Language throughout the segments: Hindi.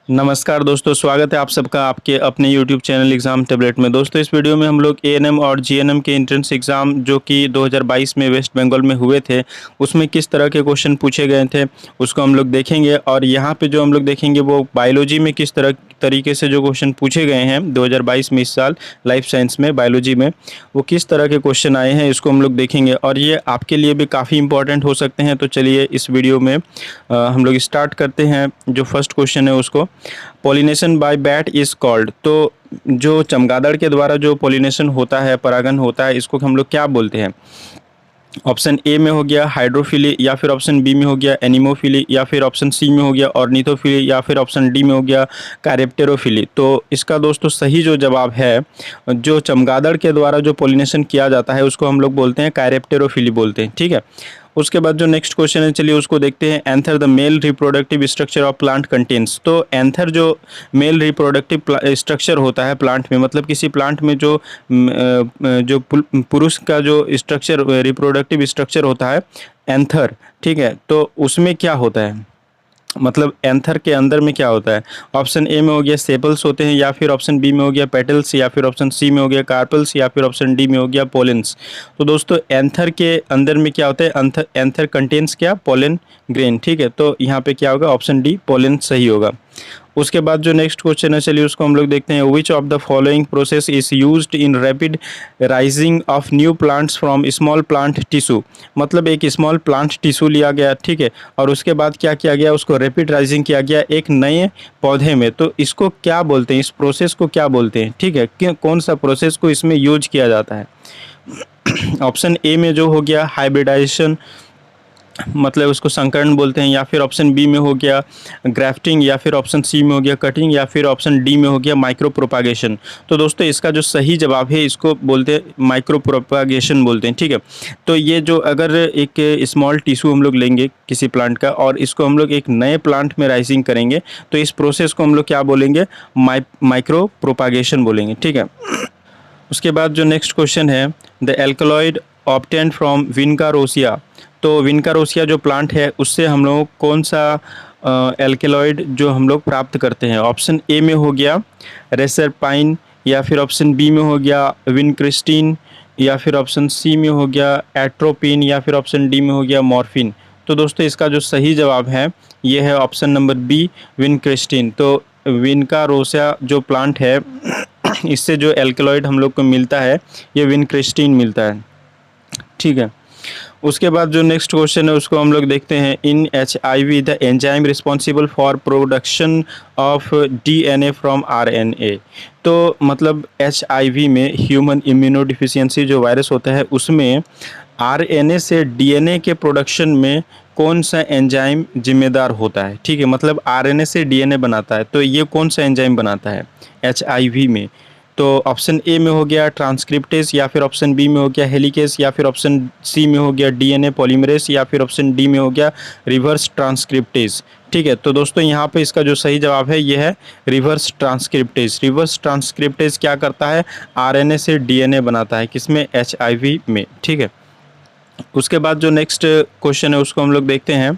नमस्कार दोस्तों, स्वागत है आप सबका आपके अपने YouTube चैनल एग्ज़ाम टैबलेट में। दोस्तों इस वीडियो में हम लोग एएनएम और जीएनएम के एंट्रेंस एग्ज़ाम जो कि 2022 में वेस्ट बंगाल में हुए थे, उसमें किस तरह के क्वेश्चन पूछे गए थे उसको हम लोग देखेंगे। और यहाँ पे जो हम लोग देखेंगे वो बायोलॉजी में किस तरीके से जो क्वेश्चन पूछे गए हैं 2022 में, इस साल लाइफ साइंस में, बायोलॉजी में, वो किस तरह के क्वेश्चन आए हैं इसको हम लोग देखेंगे और ये आपके लिए भी काफ़ी इंपॉर्टेंट हो सकते हैं। तो चलिए इस वीडियो में हम लोग स्टार्ट करते हैं। जो फर्स्ट क्वेश्चन है उसको, pollination by bat is called. तो जो चमगादड़ के द्वारा जो पॉलिनेशन होता है, परागन होता है, इसको हम लोग क्या बोलते हैं? ऑप्शन ए में हो गया हाइड्रोफिली, या फिर ऑप्शन बी में हो गया एनिमोफिली, या फिर ऑप्शन सी में हो गया ऑर्निथोफिली, या फिर ऑप्शन डी में हो गया कैरेप्टेरोफिली। तो इसका दोस्तों सही जो जवाब है, जो चमगादड़ के द्वारा जो पॉलिनेशन किया जाता है उसको हम लोग बोलते हैं कैरेप्टेरोफिली बोलते हैं। ठीक है, उसके बाद जो नेक्स्ट क्वेश्चन है चलिए उसको देखते हैं। Anther the male reproductive structure of plant contains. तो एंथर जो मेल रिप्रोडक्टिव स्ट्रक्चर होता है प्लांट में, मतलब किसी प्लांट में जो पुरुष का जो स्ट्रक्चर, रिप्रोडक्टिव स्ट्रक्चर होता है एंथर, ठीक है, तो उसमें क्या होता है, मतलब एंथर के अंदर में क्या होता है? ऑप्शन ए में हो गया सेपल्स होते हैं, या फिर ऑप्शन बी में हो गया पेटल्स, या फिर ऑप्शन सी में हो गया कार्पल्स, या फिर ऑप्शन डी में हो गया पोलेंस। तो दोस्तों एंथर के अंदर में क्या होता है? एंथर कंटेन्स क्या? Pollen grain. ठीक है, तो यहाँ पे क्या होगा? ऑप्शन डी पोलन सही होगा। उसके बाद जो नेक्स्ट क्वेश्चन है चलिए उसको हम लोग देखते हैं। Which of the following process is used in rapid rising of new plants from small plant tissue. मतलब एक स्मॉल प्लांट टिश्यू लिया गया, ठीक है, और उसके बाद क्या किया गया? उसको रैपिड राइजिंग किया गया एक नए पौधे में। तो इसको क्या बोलते हैं? इस प्रोसेस को क्या बोलते हैं? ठीक है, कौन सा प्रोसेस को इसमें यूज किया जाता है? ऑप्शन ए में जो हो गया हाइब्रिडाइजेशन, मतलब उसको संकरण बोलते हैं, या फिर ऑप्शन बी में हो गया ग्राफ्टिंग, या फिर ऑप्शन सी में हो गया कटिंग, या फिर ऑप्शन डी में हो गया माइक्रो प्रोपागेशन। तो दोस्तों इसका जो सही जवाब है इसको बोलते हैं माइक्रो प्रोपागेशन बोलते हैं। ठीक है, तो ये जो अगर एक स्मॉल टिश्यू हम लोग लेंगे किसी प्लांट का और इसको हम लोग एक नए प्लांट में राइजिंग करेंगे तो इस प्रोसेस को हम लोग क्या बोलेंगे? माइक्रो प्रोपागेशन बोलेंगे। ठीक है, उसके बाद जो नेक्स्ट क्वेश्चन है, द एल्कलॉइड ऑब्टेन्ड फ्रॉम विनकारोसिया। तो विनकारोसिया जो प्लांट है उससे हम लोग कौन सा एल्केलॉइड जो हम लोग प्राप्त करते हैं? ऑप्शन ए में हो गया रेसरपाइन, या फिर ऑप्शन बी में हो गया विनक्रिस्टीन, या फिर ऑप्शन सी में हो गया एट्रोपिन, या फिर ऑप्शन डी में हो गया मॉर्फिन। तो दोस्तों इसका जो सही जवाब है ये है ऑप्शन नंबर बी विनक्रिस्टीन। तो विनकारोसिया जो प्लांट है इससे जो एल्केलॉइड हम लोग को मिलता है ये विनक्रिस्टीन मिलता है। ठीक है, उसके बाद जो नेक्स्ट क्वेश्चन है उसको हम लोग देखते हैं। इन HIV the enzyme responsible for production of DNA from RNA। तो मतलब HIV में ह्यूमन इम्यूनोडिफिशियंसी जो वायरस होता है उसमें RNA से DNA के प्रोडक्शन में कौन सा एंजाइम जिम्मेदार होता है? ठीक है, मतलब RNA से DNA बनाता है, तो ये कौन सा एंजाइम बनाता है HIV में? तो ऑप्शन ए में हो गया ट्रांसक्रिप्टेज, या फिर ऑप्शन बी में हो गया हेलिकेज, या फिर ऑप्शन सी में हो गया DNA पॉलीमरेज, या फिर ऑप्शन डी में हो गया रिवर्स ट्रांसक्रिप्टेज। ठीक है, तो दोस्तों यहाँ पे इसका जो सही जवाब है ये है रिवर्स ट्रांसक्रिप्टेज। रिवर्स ट्रांसक्रिप्टेज क्या करता है? RNA से DNA बनाता है, किसमें? HIV में। ठीक है, उसके बाद जो नेक्स्ट क्वेश्चन है उसको हम लोग देखते हैं।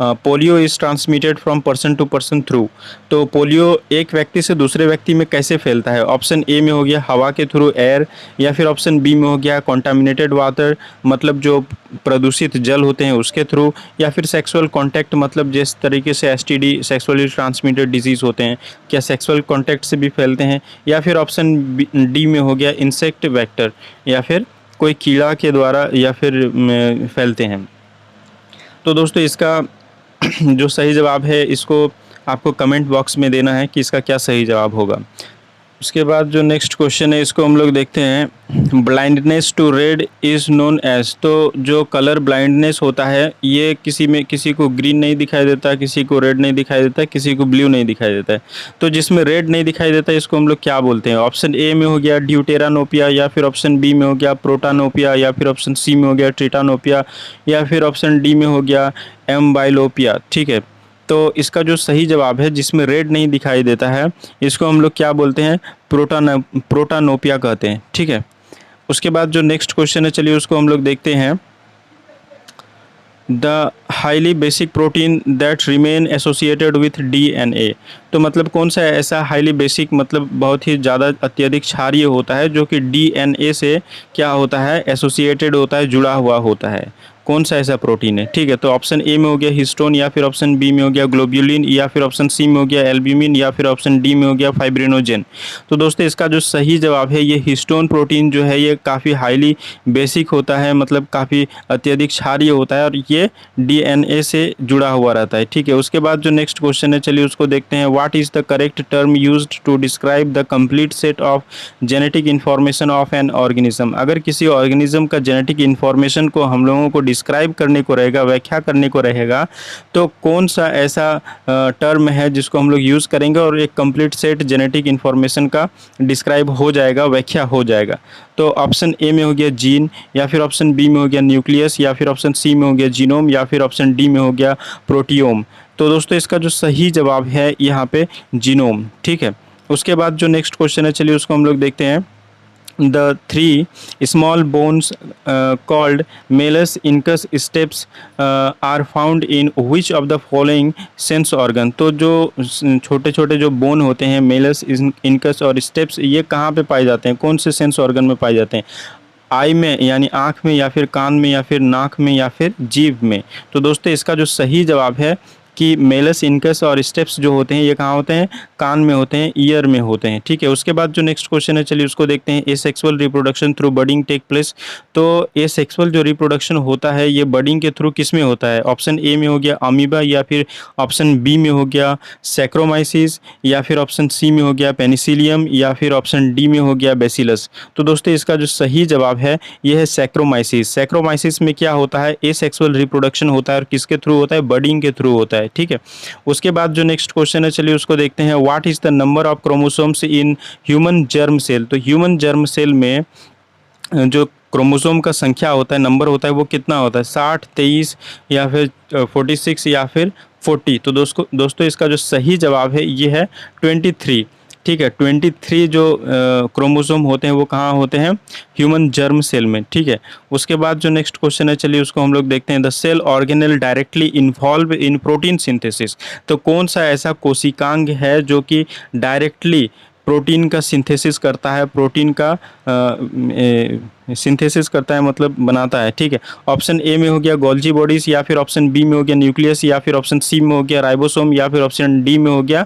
Polio is transmitted from person to person through. तो पोलियो एक व्यक्ति से दूसरे व्यक्ति में कैसे फैलता है? ऑप्शन ए में हो गया हवा के थ्रू, एयर, या फिर ऑप्शन बी में हो गया कॉन्टामिनेटेड वाटर, मतलब जो प्रदूषित जल होते हैं उसके थ्रू, या फिर सेक्सुअल कॉन्टैक्ट, मतलब जिस तरीके से STD सेक्सुअली ट्रांसमिटेड डिजीज़ होते हैं, क्या सेक्सुअल कॉन्टैक्ट से भी फैलते हैं, या फिर ऑप्शन डी में हो गया इंसेक्ट वेक्टर, या फिर कोई कीड़ा के द्वारा या फिर फैलते हैं। तो दोस्तों इसका जो सही जवाब है इसको आपको कमेंट बॉक्स में देना है कि इसका क्या सही जवाब होगा। उसके बाद जो नेक्स्ट क्वेश्चन है इसको हम लोग देखते हैं। Blindness to red is known as. तो जो कलर ब्लाइंडनेस होता है ये किसी को ग्रीन नहीं दिखाई देता, किसी को रेड नहीं दिखाई देता, किसी को ब्लू नहीं दिखाई देता है। तो जिसमें रेड नहीं दिखाई देता इसको हम लोग क्या बोलते हैं? ऑप्शन ए में हो गया ड्यूटेरानोपिया, या फिर ऑप्शन बी में हो गया प्रोटानोपिया, या फिर ऑप्शन सी में हो गया ट्रिटानोपिया, या फिर ऑप्शन डी में हो गया एम्बाइलोपिया। ठीक है, तो इसका जो सही जवाब है जिसमें रेड नहीं दिखाई देता है इसको हम लोग क्या बोलते हैं? प्रोटानोपिया कहते हैं। ठीक है, उसके बाद जो नेक्स्ट क्वेश्चन है चलिए उसको हम लोग देखते हैं। The highly basic protein that remain associated with DNA। तो मतलब कौन सा ऐसा हाईली बेसिक मतलब बहुत ही ज़्यादा अत्यधिक क्षारीय होता है जो कि DNA से क्या होता है, एसोसिएटेड होता है, जुड़ा हुआ होता है। कौन सा ऐसा प्रोटीन है? ठीक है, तो ऑप्शन ए में हो गया हिस्टोन, या फिर ऑप्शन बी में हो गया ग्लोब्यूलिन, या फिर ऑप्शन सी में हो गया एल्ब्यूमिन, या फिर ऑप्शन डी में हो गया फाइब्रिनोजेन। तो दोस्तों इसका जो सही जवाब है ये हिस्टोन प्रोटीन जो है ये काफ़ी हाईली बेसिक होता है, मतलब काफ़ी अत्यधिक क्षारीय होता है और ये DNA से जुड़ा हुआ रहता है। ठीक है, उसके बाद जो नेक्स्ट क्वेश्चन है चलिए उसको देखते हैं। What is the correct term used to describe the complete set of genetic information of an organism. अगर किसी ऑर्गेनिज्म का जेनेटिक इन्फॉर्मेशन को हम लोगों को डिस्क्राइब करने को रहेगा, व्याख्या करने को रहेगा, तो कौन सा ऐसा टर्म है जिसको हम लोग यूज़ करेंगे और एक कंप्लीट सेट जेनेटिक इन्फॉर्मेशन का डिस्क्राइब हो जाएगा, व्याख्या हो जाएगा। तो ऑप्शन ए में हो गया जीन, या फिर ऑप्शन बी में हो गया न्यूक्लियस, या फिर ऑप्शन सी में हो गया जीनोम, या फिर ऑप्शन डी में हो गया प्रोटियोम। तो दोस्तों इसका जो सही जवाब है यहाँ पे जीनोम। ठीक है, उसके बाद जो नेक्स्ट क्वेश्चन है चलिए उसको हम लोग देखते हैं। The three small bones called malleus incus steps are found in which of the following sense organ। तो जो छोटे छोटे जो बोन होते हैं मेलस इनकस और स्टेप्स, ये कहाँ पे पाए जाते हैं, कौन से सेंस ऑर्गन में पाए जाते हैं? आई में यानी आँख में, या फिर कान में, या फिर नाक में, या फिर जीभ में। तो दोस्तों इसका जो सही जवाब है कि मेलस इनकस और स्टेप्स जो होते हैं ये कहाँ होते हैं, कान में होते हैं, ईयर में होते हैं। ठीक है, उसके बाद जो नेक्स्ट क्वेश्चन है चलिए उसको देखते हैं। Asexual reproduction through budding take place. तो एसेक्सुअल जो रिप्रोडक्शन होता है ये बडिंग के थ्रू किस में होता है? ऑप्शन ए में हो गया अमीबा, या फिर ऑप्शन बी में हो गया सैक्रोमाइसिस, या फिर ऑप्शन सी में हो गया पेनिसिलियम, या फिर ऑप्शन डी में हो गया बेसिलस। तो दोस्तों इसका जो सही जवाब है ये है सैक्रोमाइसिस। सैक्रोमाइसिस में क्या होता है, एसेक्सुअल रिप्रोडक्शन होता है और किसके थ्रू होता है, बडिंग के थ्रू होता है। ठीक है, उसके बाद जो नेक्स्ट क्वेश्चन है चलिए उसको देखते हैं। What is the number of chromosomes in human germ cell. तो ह्यूमन जर्म सेल में जो क्रोमोसोम का संख्या होता है, नंबर होता है, वो कितना होता है? 60, 23, या फिर 46, या फिर 40। तो दोस्तों इसका जो सही जवाब है ये है 23। ठीक है, 23 जो क्रोमोसोम होते हैं वो कहाँ होते हैं, ह्यूमन जर्म सेल में। ठीक है, उसके बाद जो नेक्स्ट क्वेश्चन है चलिए उसको हम लोग देखते हैं। The cell organelle directly involve in protein synthesis. तो कौन सा ऐसा कोशिकांग है जो कि डायरेक्टली प्रोटीन का सिंथेसिस करता है, प्रोटीन का सिंथेसिस करता है, मतलब बनाता है। ठीक है, ऑप्शन ए में हो गया गोल्जी बॉडीज, या फिर ऑप्शन बी में हो गया न्यूक्लियस, या फिर ऑप्शन सी में हो गया राइबोसोम, या फिर ऑप्शन डी में हो गया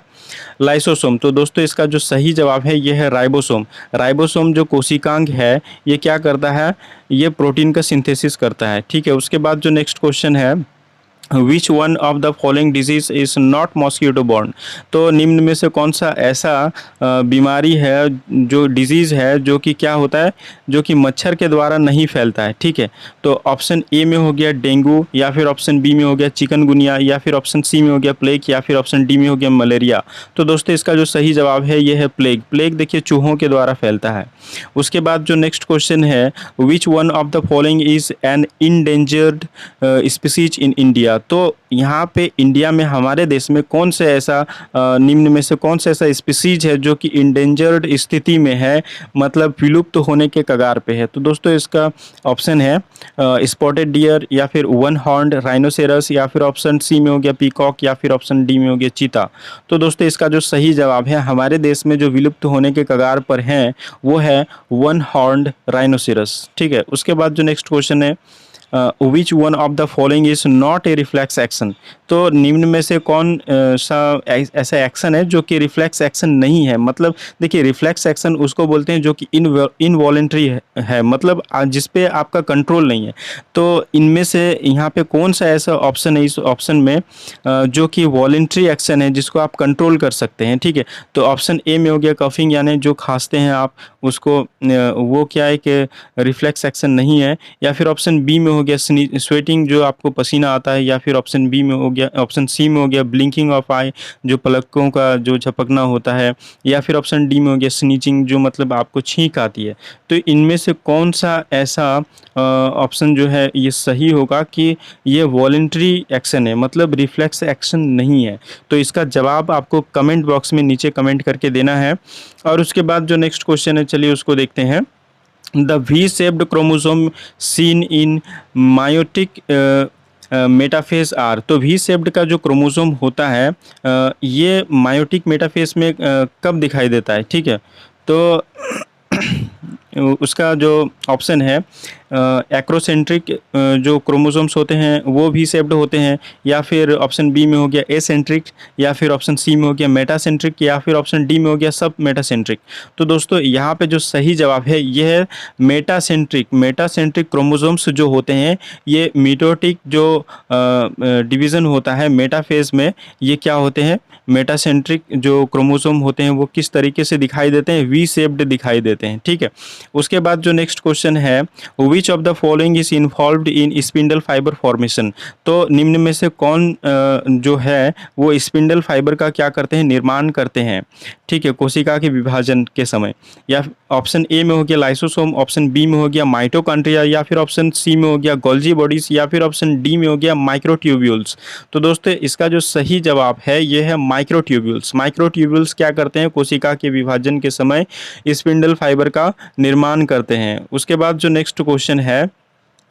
लाइसोसोम। तो दोस्तों इसका जो सही जवाब है ये है राइबोसोम। राइबोसोम जो कोशिकांग है ये क्या करता है, ये प्रोटीन का सिंथेसिस करता है। ठीक है, उसके बाद जो नेक्स्ट क्वेश्चन है, which one of the following disease is not mosquito borne. तो निम्न में से कौन सा ऐसा बीमारी है, जो डिजीज़ है जो कि क्या होता है, जो कि मच्छर के द्वारा नहीं फैलता है। ठीक है, तो ऑप्शन ए में हो गया डेंगू, या फिर ऑप्शन बी में हो गया चिकनगुनिया, या फिर ऑप्शन सी में हो गया प्लेग, या फिर ऑप्शन डी में हो गया मलेरिया। तो दोस्तों इसका जो सही जवाब है ये है प्लेग। प्लेग देखिए चूहों के द्वारा फैलता है। उसके बाद जो नेक्स्ट क्वेश्चन है, which one of the following is an endangered species in India. तो यहाँ पे इंडिया में, हमारे देश में कौन से ऐसा निम्न में से कौन सा ऐसा स्पीसीज है जो कि इंडेंजर्ड स्थिति में है, मतलब विलुप्त होने के कगार पे है। तो दोस्तों इसका ऑप्शन है स्पॉटेड डियर, या फिर वन हॉर्न्ड राइनोसेरस, या फिर ऑप्शन सी में हो गया पीकॉक, या फिर ऑप्शन डी में हो गया चीता। तो दोस्तों इसका जो सही जवाब है, हमारे देश में जो विलुप्त होने के कगार पर हैं वो है वन हॉर्न्ड राइनोसेरस। ठीक है, उसके बाद जो नेक्स्ट क्वेश्चन है, which one of the following is not a reflex action. तो निम्न में से कौन सा ऐसा एक्शन है जो कि रिफ्लेक्स एक्शन नहीं है। मतलब देखिए रिफ्लेक्स एक्शन उसको बोलते हैं जो कि इनवॉलेंट्री है, मतलब जिस पे आपका कंट्रोल नहीं है। तो इनमें से यहाँ पे कौन सा ऐसा ऑप्शन है इस ऑप्शन में जो कि वॉलेंट्री एक्शन है, जिसको आप कंट्रोल कर सकते हैं। ठीक है, तो ऑप्शन ए में हो गया कफिंग, यानी जो खांसते हैं आप उसको, वो क्या है कि रिफ्लेक्स एक्शन नहीं है। या फिर ऑप्शन बी में हो गया स्वेटिंग, जो आपको पसीना आता है। या फिर ऑप्शन बी में हो गया, ऑप्शन सी में हो गया ब्लिंकिंग ऑफ आई, जो पलकों का जो झपकना होता है। या फिर ऑप्शन डी में हो गया स्नीचिंग, जो मतलब आपको छींक आती है। तो इनमें से कौन सा ऐसा ऑप्शन जो है ये सही होगा कि ये वॉलेंट्री एक्शन है, मतलब रिफ्लेक्स एक्शन नहीं है। तो इसका जवाब आपको कमेंट बॉक्स में नीचे कमेंट करके देना है। और उसके बाद जो नेक्स्ट क्वेश्चन है चलिए उसको देखते हैं। The V-shaped chromosome seen in meiotic metaphase are. तो वी शेप्ड का जो क्रोमोसोम होता है ये मायोटिक मेटाफेज में कब दिखाई देता है, ठीक है। तो उसका जो ऑप्शन है एक्रोसेंट्रिक जो क्रोमोसोम्स होते हैं वो भी शेप्ड होते हैं, या फिर ऑप्शन बी में हो गया एसेंट्रिक, या फिर ऑप्शन सी में हो गया मेटासेंट्रिक, या फिर ऑप्शन डी में हो गया सब मेटासेंट्रिक। तो दोस्तों यहाँ पे जो सही जवाब है ये है मेटासेंट्रिक। मेटासेंट्रिक क्रोमोसोम्स जो होते हैं ये मिटोटिक जो डिवीज़न होता है मेटाफेज में, ये क्या होते हैं, मेटासेंट्रिक जो क्रोमोसोम होते हैं वो किस तरीके से दिखाई देते हैं, वी शेप्ड दिखाई देते हैं, ठीक है। उसके बाद जो नेक्स्ट क्वेश्चन है which of the following is involved in spindle fibre formation. तो निम्न में से कौन जो है वो स्पिंडल फाइबर का क्या करते हैं, निर्माण करते हैं, ठीक है, कोशिका के विभाजन के समय। या ऑप्शन ए में हो गया लाइसोसोम, ऑप्शन बी में हो गया माइटोकॉन्ड्रिया, या फिर ऑप्शन सी में हो गया गोल्जी बॉडीज, या फिर ऑप्शन डी में हो गया माइक्रोट्यूब्यूल्स। तो दोस्तों इसका जो सही जवाब है ये है माइक्रोट्यूब्यूल्स। माइक्रोट्यूब्यूल्स क्या करते हैं, कोशिका के विभाजन के समय स्पिंडल फाइबर का निर्माण करते हैं। उसके बाद जो नेक्स्ट क्वेश्चन है,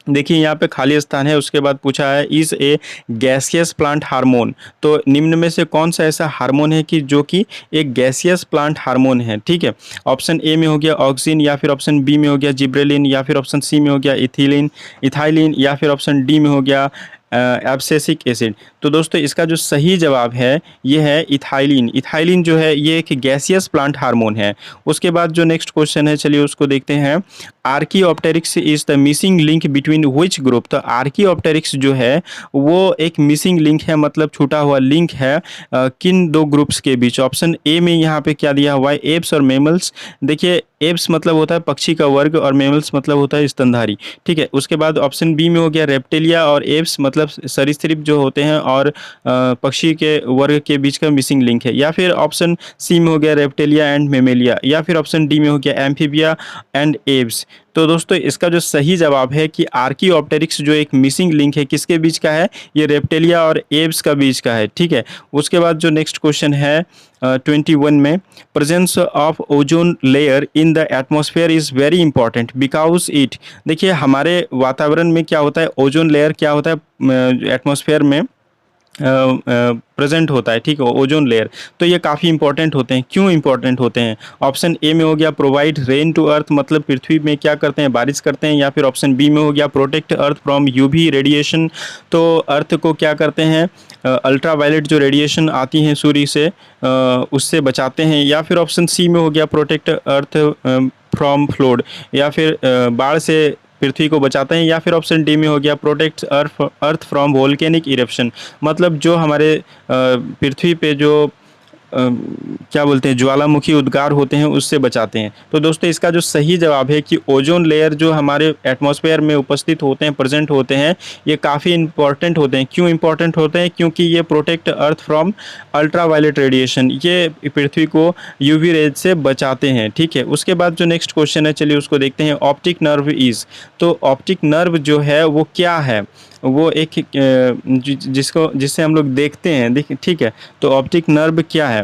देखिए यहाँ पे खाली स्थान है, उसके बाद पूछा है is a gaseous plant hormone. तो निम्न में से कौन सा ऐसा हार्मोन है कि जो कि एक गैसियस प्लांट हार्मोन है, ठीक है। ऑप्शन ए में हो गया ऑक्सिन, या फिर ऑप्शन बी में हो गया जिब्रेलिन, या फिर ऑप्शन सी में हो गया इथाइलिन, या फिर ऑप्शन डी में हो गया एब्सिसिक एसिड। तो दोस्तों इसका जो सही जवाब है ये है इथाइलिन। इथाइलिन जो है ये एक गैसियस प्लांट हार्मोन है। उसके बाद जो नेक्स्ट क्वेश्चन है चलिए उसको देखते हैं। Archaeopteryx is the missing link between which group. तो आर्कियोप्टेरिक्स जो है वो एक मिसिंग लिंक है, मतलब छूटा हुआ लिंक है किन दो ग्रुप्स के बीच। ऑप्शन ए में यहाँ पे क्या दिया हुआ है, एप्स और मेमल्स। देखिए एप्स मतलब होता है पक्षी का वर्ग और मेमल्स मतलब होता है स्तनधारी, ठीक है। उसके बाद ऑप्शन बी में हो गया रेप्टेलिया और एप्स मतलब सरीसृप जो होते हैं और पक्षी के वर्ग के बीच का मिसिंग लिंक है। या फिर ऑप्शन सी में हो गया रेप्टेलिया एंड मेमेलिया, या फिर ऑप्शन डी में हो गया एम्फीबिया एंड एप्स। तो दोस्तों इसका जो सही जवाब है कि आर्कियोप्टेरिक्स जो एक मिसिंग लिंक है किसके बीच का है, ये रेप्टेलिया और एप्स का बीच का है, ठीक है। उसके बाद जो नेक्स्ट क्वेश्चन है 21 में, presence of ozone layer in the atmosphere is very important because it. देखिए हमारे वातावरण में क्या होता है, ओजोन लेयर क्या होता है एटमॉस्फेयर में प्रेजेंट होता है, ठीक है, ओजोन लेयर। तो ये काफ़ी इंपॉर्टेंट होते हैं। क्यों इंपॉर्टेंट होते हैं, ऑप्शन ए में हो गया प्रोवाइड रेन टू अर्थ, मतलब पृथ्वी में क्या करते हैं, बारिश करते हैं। या फिर ऑप्शन बी में हो गया protect earth from UV radiation, तो अर्थ को क्या करते हैं, अल्ट्रा वायलेट जो रेडिएशन आती हैं सूर्य से उससे बचाते हैं। या फिर ऑप्शन सी में हो गया प्रोटेक्ट अर्थ फ्रॉम फ्लोड, या फिर बाढ़ से पृथ्वी को बचाते हैं। या फिर ऑप्शन डी में हो गया protect earth from volcanic eruption, मतलब जो हमारे पृथ्वी पे जो क्या बोलते हैं ज्वालामुखी उद्गार होते हैं उससे बचाते हैं। तो दोस्तों इसका जो सही जवाब है कि ओजोन लेयर जो हमारे एटमॉस्फेयर में उपस्थित होते हैं, प्रेजेंट होते हैं, ये काफ़ी इंपॉर्टेंट होते हैं। क्यों इंपॉर्टेंट होते हैं, क्योंकि ये protect earth from ultraviolet radiation, ये पृथ्वी को यूवी रेज से बचाते हैं, ठीक है। उसके बाद जो नेक्स्ट क्वेश्चन है चलिए उसको देखते हैं। ऑप्टिक नर्व इज़, तो ऑप्टिक नर्व जो है वो क्या है, वो एक जिससे हम लोग देखते हैं, ठीक है। तो ऑप्टिक नर्व क्या है,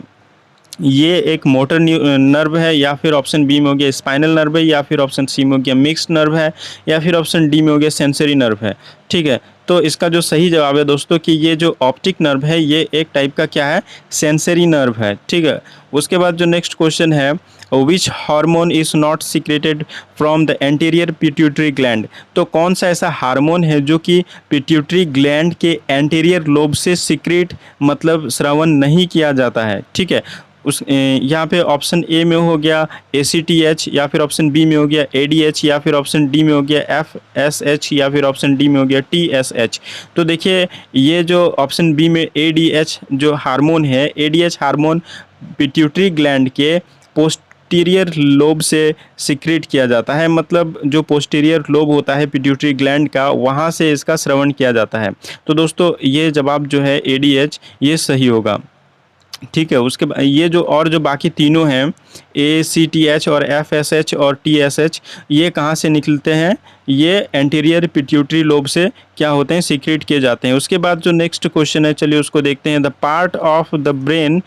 ये एक मोटर नर्व है, या फिर ऑप्शन बी में हो गया स्पाइनल नर्व है, या फिर ऑप्शन सी में हो गया मिक्स्ड नर्व है, या फिर ऑप्शन डी में हो गया सेंसरी नर्व है, ठीक है। तो इसका जो सही जवाब है दोस्तों कि ये जो ऑप्टिक नर्व है ये एक टाइप का क्या है, सेंसरी नर्व है, ठीक है। उसके बाद जो नेक्स्ट क्वेश्चन है which hormone is not secreted from the anterior pituitary gland. तो कौन सा ऐसा हार्मोन है जो कि पिट्यूटरी ग्लैंड के एंटीरियर लोब से सीक्रेट मतलब श्रवण नहीं किया जाता है, ठीक है। उस यहाँ पे ऑप्शन ए में हो गया ACTH, या फिर ऑप्शन बी में हो गया ADH, या फिर ऑप्शन डी में हो गया FSH, या फिर ऑप्शन डी में हो गया TSH। तो देखिए ये जो ऑप्शन बी में ADH जो हार्मोन है, ADH हार्मोन पिट्यूटरी ग्लैंड के पोस्टीरियर लोब से सीक्रेट किया जाता है, मतलब जो पोस्टीरियर लोब होता है पिट्यूटरी ग्लैंड का, वहाँ से इसका श्रवण किया जाता है। तो दोस्तों ये जवाब जो है ADH ये सही होगा, ठीक है। उसके बाद ये जो बाकी तीनों हैं ACTH और FSH और TSH, ये कहाँ से निकलते हैं, ये एंटीरियर पिट्यूटरी लोब से क्या होते हैं, सीक्रेट किए जाते हैं। उसके बाद जो नेक्स्ट क्वेश्चन है चलिए उसको देखते हैं। The part of the brain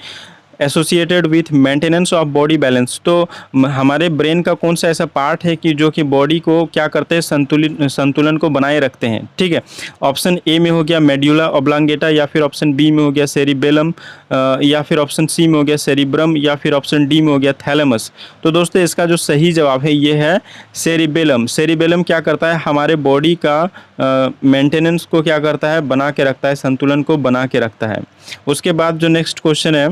associated with maintenance of body balance. तो हमारे ब्रेन का कौन सा ऐसा पार्ट है कि जो कि बॉडी को क्या करते हैं, संतुलन को बनाए रखते हैं। ठीक है, ऑप्शन ए में हो गया मेड्यूला ऑब्लांगेटा, या फिर ऑप्शन बी में हो गया सेरिबेलम, या फिर ऑप्शन सी में हो गया सेरिब्रम, या फिर ऑप्शन डी में हो गया थैलेमस। तो दोस्तों इसका जो सही जवाब है ये है सेरिबेलम। सेरिबेलम क्या करता है, हमारे बॉडी का मेंटेनेंस को क्या करता है, बना के रखता है, संतुलन को बना के रखता है। उसके बाद जो नेक्स्ट क्वेश्चन है,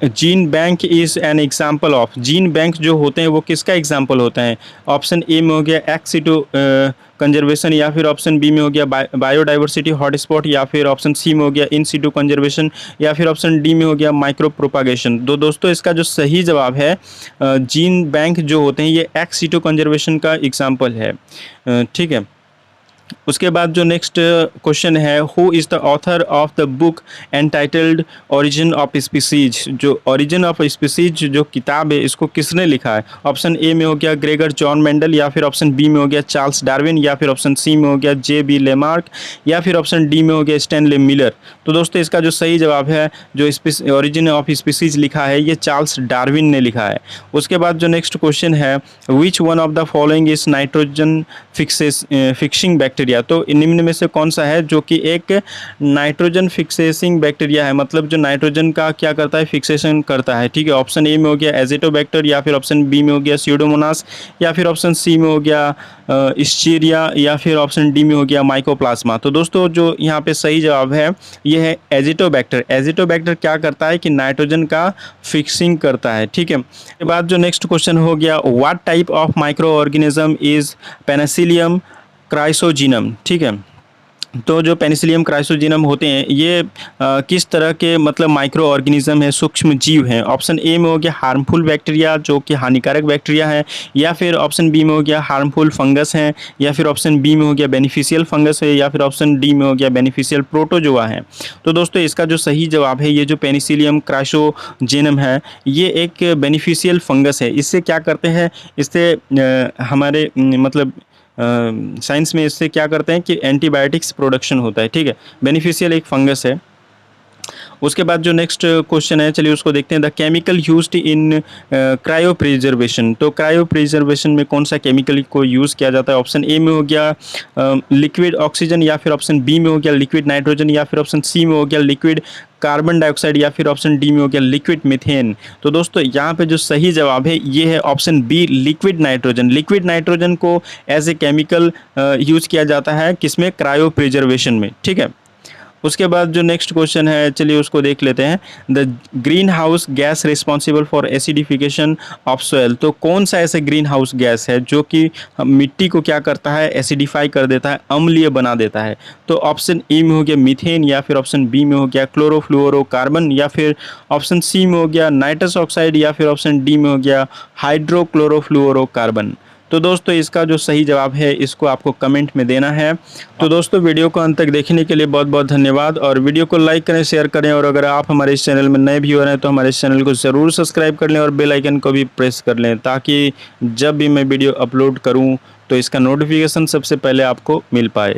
gene bank is an example of. Gene bank जो होते हैं वो किसका एग्जाम्पल होता है? ऑप्शन ए में हो गया एक्स सिटू कंजर्वेशन, या फिर ऑप्शन बी में हो गया बायोडाइवर्सिटी हॉटस्पॉट, या फिर ऑप्शन सी में हो गया इन सिटू कंजर्वेशन, या फिर ऑप्शन डी में हो गया माइक्रो प्रोपागेशन। दोस्तों इसका जो सही जवाब है, जीन बैंक जो होते हैं ये एक्स सिटू कंजर्वेशन का एग्जाम्पल है। ठीक है, उसके बाद जो नेक्स्ट क्वेश्चन है, who is the author of the book entitled origin of species. जो ओरिजिन ऑफ स्पीसीज जो किताब है इसको किसने लिखा है? ऑप्शन ए में हो गया ग्रेगर जॉन मेंडल, या फिर ऑप्शन बी में हो गया चार्ल्स डार्विन, या फिर ऑप्शन सी में हो गया जे.बी. लेमार्क, या फिर ऑप्शन डी में हो गया स्टैनली मिलर। तो दोस्तों इसका जो सही जवाब है, जो ओरिजिन ऑफ स्पीसीज लिखा है ये चार्ल्स डार्विन ने लिखा है। उसके बाद जो नेक्स्ट क्वेश्चन है, which one of the following is nitrogen fixing bacteria. तो निम्न में से कौन सा है जो कि एक नाइट्रोजन फिक्सेसिंग बैक्टीरिया है, मतलब जो नाइट्रोजन का क्या करता है, फिक्सेशन करता है। ठीक है, ऑप्शन ए में हो गया एजिटोबैक्टर, या फिर ऑप्शन बी में हो गया स्यूडोमोनास, या फिर ऑप्शन सी में हो गया इस्चीरिया, या फिर ऑप्शन डी में हो गया माइकोप्लाज्मा। तो दोस्तों जो यहाँ पे सही जवाब है ये है एजिटोबैक्टर। एजिटोबैक्टर क्या करता है कि नाइट्रोजन का फिक्सिंग करता है। ठीक है, इसके बाद जो नेक्स्ट क्वेश्चन हो गया, what type of micro organism is Penicillium chrysogenum. ठीक है, तो जो पेनिसिलियम क्राइसोजीनम होते हैं ये किस तरह के मतलब माइक्रो ऑर्गेनिज्म है, सूक्ष्म जीव हैं? ऑप्शन ए में हो गया हार्मफुल बैक्टीरिया जो कि हानिकारक बैक्टीरिया है, या फिर ऑप्शन बी में हो गया हार्मफुल फंगस है, या फिर ऑप्शन बी में हो गया बेनिफिशियल फंगस है, या फिर ऑप्शन डी में हो गया बेनिफिशियल प्रोटोजोआ है। तो दोस्तों इसका जो सही जवाब है, ये जो पेनिसिलियम क्राइसोजेनम है ये एक बेनिफिशियल फंगस है। इससे क्या करते हैं, इससे हमारे मतलब साइंस में इससे क्या करते हैं कि एंटीबायोटिक्स प्रोडक्शन होता है। ठीक है, बेनिफिशियल एक फंगस है। उसके बाद जो नेक्स्ट क्वेश्चन है चलिए उसको देखते हैं, the chemical used in cryo preservation. तो क्रायो प्रिजर्वेशन में कौन सा केमिकल को यूज़ किया जाता है? ऑप्शन ए में हो गया लिक्विड ऑक्सीजन, या फिर ऑप्शन बी में हो गया लिक्विड नाइट्रोजन, या फिर ऑप्शन सी में हो गया लिक्विड कार्बन डाइऑक्साइड, या फिर ऑप्शन डी में हो गया लिक्विड मीथेन। तो दोस्तों यहाँ पे जो सही जवाब है ये है option B liquid nitrogen. Liquid nitrogen को एज ए केमिकल यूज़ किया जाता है किसमें? क्रायो प्रिजर्वेशन में। ठीक है, उसके बाद जो नेक्स्ट क्वेश्चन है चलिए उसको देख लेते हैं, the green house gas responsible for acidification of soil. तो कौन सा ऐसा ग्रीन हाउस गैस है जो कि मिट्टी को क्या करता है, एसिडिफाई कर देता है, अम्लीय बना देता है? तो ऑप्शन ए में हो गया मीथेन, या फिर ऑप्शन बी में हो गया क्लोरोफ्लोरोकार्बन, या फिर ऑप्शन सी में हो गया नाइट्रस ऑक्साइड, या फिर ऑप्शन डी में हो गया हाइड्रोक्लोरोफ्लोरोकार्बन। तो दोस्तों इसका जो सही जवाब है इसको आपको कमेंट में देना है। तो दोस्तों वीडियो को अंत तक देखने के लिए बहुत बहुत धन्यवाद, और वीडियो को लाइक करें, शेयर करें, और अगर आप हमारे इस चैनल में नए व्यूअर हैं तो हमारे इस चैनल को ज़रूर सब्सक्राइब कर लें और बेल आइकन को भी प्रेस कर लें, ताकि जब भी मैं वीडियो अपलोड करूं तो इसका नोटिफिकेशन सबसे पहले आपको मिल पाए।